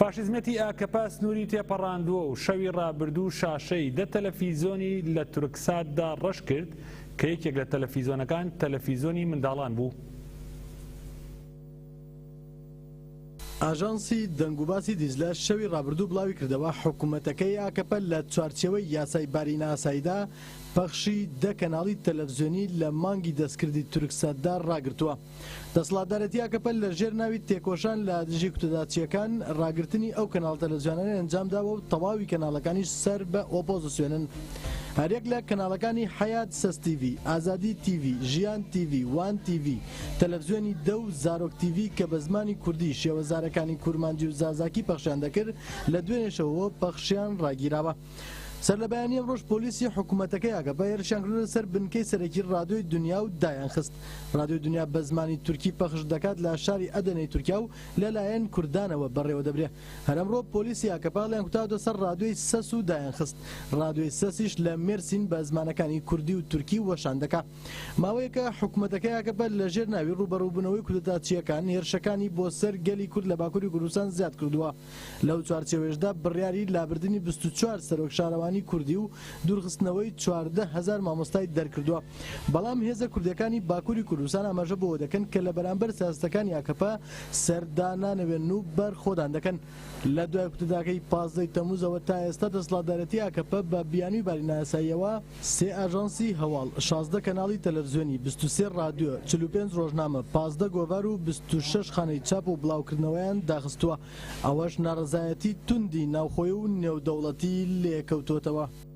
فاشیزمەتی ئاکەپا سنووری تێپەڕاندووە و شەوی ڕابردوو شاشەی دە تەلەڤیزۆنی لە تورکساتدا ڕەش کرد کە یەکێک لە تەلەڤیزۆنەکان تەلەڤیزۆنی منداڵان بوو. ئاژانسی دەنگوباسی دیزلە شەوی ڕابردوو بڵاوی کردەوە حکوومەتەکەی ئاکەپە لە چوارچێوەی یاسای بارینە ئاساییدا پەخشی دە کەناڵی تەلەڤیزۆنی لە مانگی دەستکردی تورکساتدا ڕاگرتووە. دەسەڵاتدارەتی ئاکەپە لە ژێر ناوی تێکۆشان لە دژی کوتەداچیەکان ڕاگرتنی ئەو کەناڵ تەلەڤیزۆنانە ئەنجامداوە و تەواوی کەناڵەکانیش سەر بە ئۆپۆزیسیۆنن. هەرێک لە کەناڵەکانی حەیات سەس تیڤی، ئازادی تیڤی، ژیان تیڤی، وان تیڤی، تەلەڤیزۆنی دە و زارۆک تیڤی کە بە زمانی کوردی شێوەزارەکانی کورمانجی و زازاکی پەخشیان دەکرد لە دوێنێشەوە پەخشیان ڕاگیراوە. سەر لە بەیانی ئەمڕۆژ پۆلیسی حکوومەتەکەی ئاگەپا هێرشیان کردووە سەر بنکەی سەرەکی ڕادیۆی دنیا و دایان خست. ڕادیۆی دنیا بە زمانی تورکی پەخش دەکات لە شاری ئەدەنەی تورکیا و لەلایەن کوردانەوە بەڕێوە دەبرێت. هەر ئەمڕۆ پۆلیسی ئاکەپا لەیان کوتاوە سەر ڕادیۆی سەس و دایان خست. ڕادیۆی سەسیش لە مێرسین بە زمانەکانی کوردی و تورکی وەشان دەکات. ماوەیەکە حکوومەتەکەی ئاکەپا لە ژێر ناوی ڕوبەڕووبوونەوەی کوردەتاچیەکان هێرشەکانی بۆ سەر گەلی کورد لە باکووری کوردستان زیاد کردووە. لەو چوارچێوەیەشدا بڕیاری لابردنی 24 سەرۆک شارەوانی کوردی و دوورخستنەوەی 14,000 مامۆستای دەرکردووە. بەڵام هێزە کوردەکانی باکووری کوردستان ئاماژە بۆ دەکەن کە لە بەرامبەر سیاسەتەکانی ئاکەپا سەردانانەوێن و بەرخۆدان دەکەن. لە دوای کوتەداکەی 15 تەمووزەوە تا ئێستا دەسەڵاتدارەتی ئاکەپا بە بیانووی بارینە یاساییەوە 3 ئاژانسی هەواڵ، 16 کەناڵی تەلەڤیزۆنی، 23 ڕادیۆ، 45 ڕۆژنامە، 15 گۆڤار و 26 خانەی چاپ و بڵاوکردنەوەیان داخستووە. ئەوەش ناڕەزایەتی توندی ناوخۆیی و نێودەوڵەتی لێکەوتوتەوە.